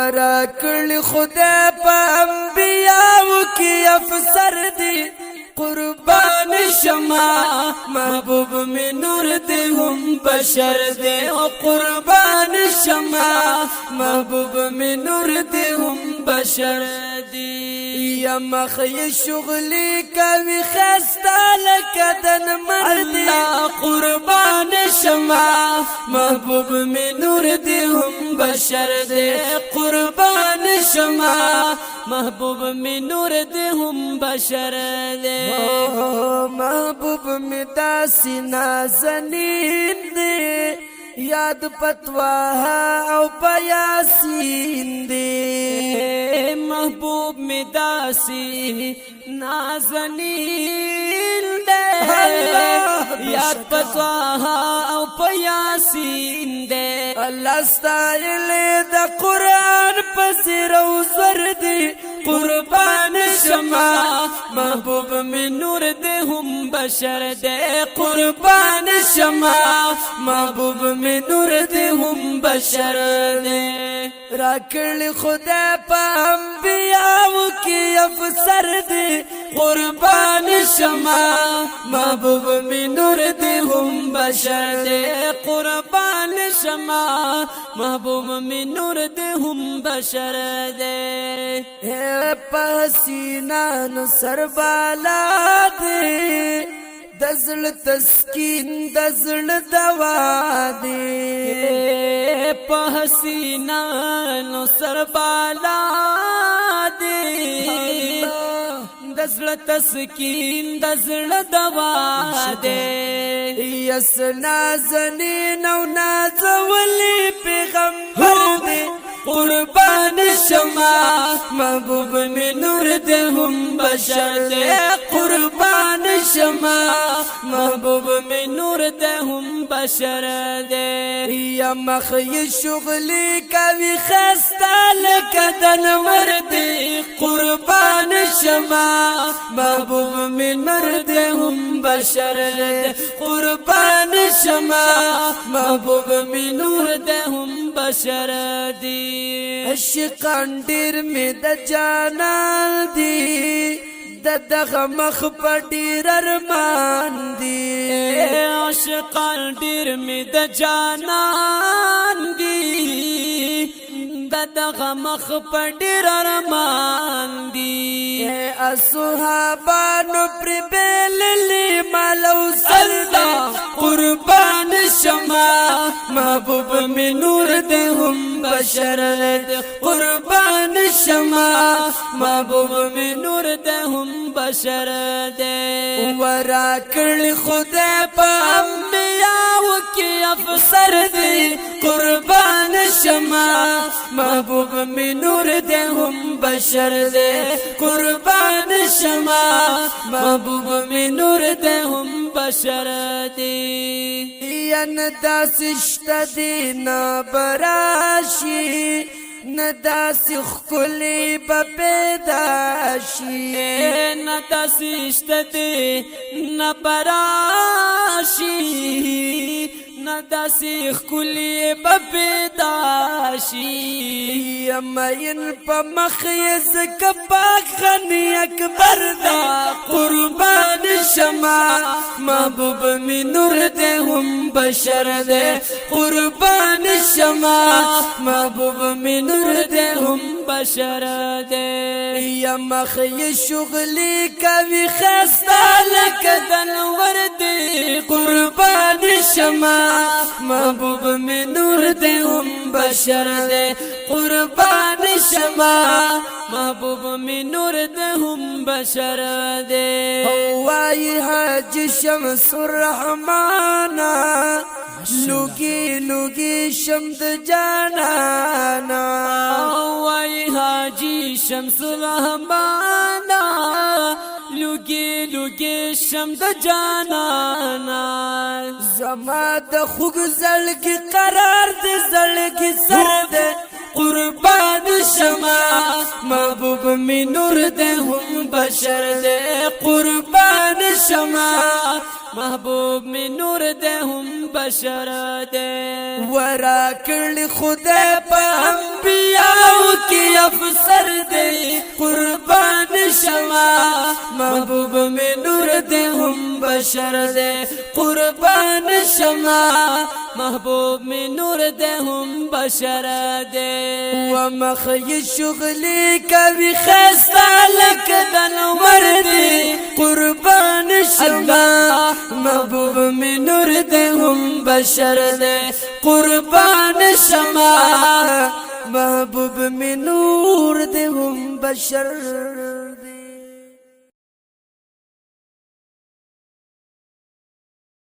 ورا کړل خدای په انبیاء کې افسر دی قربان شما محبوب میں نور دے ہم بشر دے قربان شما محبوب میں نور دے ہم بشر دے یا مخی شغلی کوي خستا لکدن مرد قربان شما محبوب میں نور دے ہم بشر دے قربان شما محبوب میں نور دے ہم بشر دے محبوب میں داسی نازنین دے یاد پتواها او پیاسین دے محبوب میں داسی نازنین دے یاد پتواها او پیاسین دے اللہ ستایل دا قرآن پسر او زور دے قربان شما محبوب میں نور دے ہم بشر دے قربان شما محبوب میں نور دے ہم بشر دے راکل خدا پا انبیاء کی افسر دے قربان شما محبوب میں نور دے ہم بشر دے قربان شما محبوب میں نور دے ہم بشر دے پسینان سربالا دے دزل تسکین دزل دوا دے پسینان سربالا دے دزل تسکین دزل دوا دے یس نازنین او نازولی پیغمبر دے قربان شما محبوب میں نور دے ہم بشر دے قربان شما محبوب میں نور دے ہم بشر دے یا مخی شغلی کوي خستا لکدن مردی قربان شما محبوب میں نور دے ہم بشر دے قربان شما محبوب میں نور دے ہم بشر دی عشقان ډیر می د جانان دی دغه مخ په ډیر ارمان دی عشقان ډیر می د جانان دی دغه مخ په ډیر ارمان دی اصحابانو پر بیللی مالو سردا قربان شما محبوب میں نور دے ہم بشر دے قربان شما محبوب میں نور دے ہم بشر دے ورا کړل خدای په انبیاء کې افسر دے قربان شما محبوب میں نور دے ہم بشر دے قربان شما محبوب میں نور دے ہم بشر دے نداس اشتدی نبراشی نداس خلی بپیداشی نداس اشتدی نبراشی نداسی خلی بپیداشی امین پا مخیز کپاک خنی اکبر دا قربان شما محبوب میں نور دے ہم بشر دے قربان شما محبوب میں نور دے ہم بشر دے یا مخی شغلی کوي خستا لکدن وردی قربان شما محبوب میں نور دے ہم بشر دے قربان شما محبوب میں نور دے ہم بشر دے وائی حج شمس الرحمانا لوگی لوگی شمد جانانا وائی حاجی شمس الرحمانا لوگی لوگی شمد جانانا زما د خوږ زړګي قرار دې زړګي سر دې قربان شما محبوب میں نور دے ہم بشر دے قربان شما محبوب میں نور دے ہم بشر دے ورا کړل خدای په انبیاء महबूब में नूर दे हम बशर दे कुर्बान शमा महबूब में नूर दे हम बशर दे वमखी शुगली कभी खस्ता लक दनवर दे कुर्बान शमा महबूब में नूर दे हम बशर दे कुर्बान शमा महबूब में नूर दे हम बशर दे।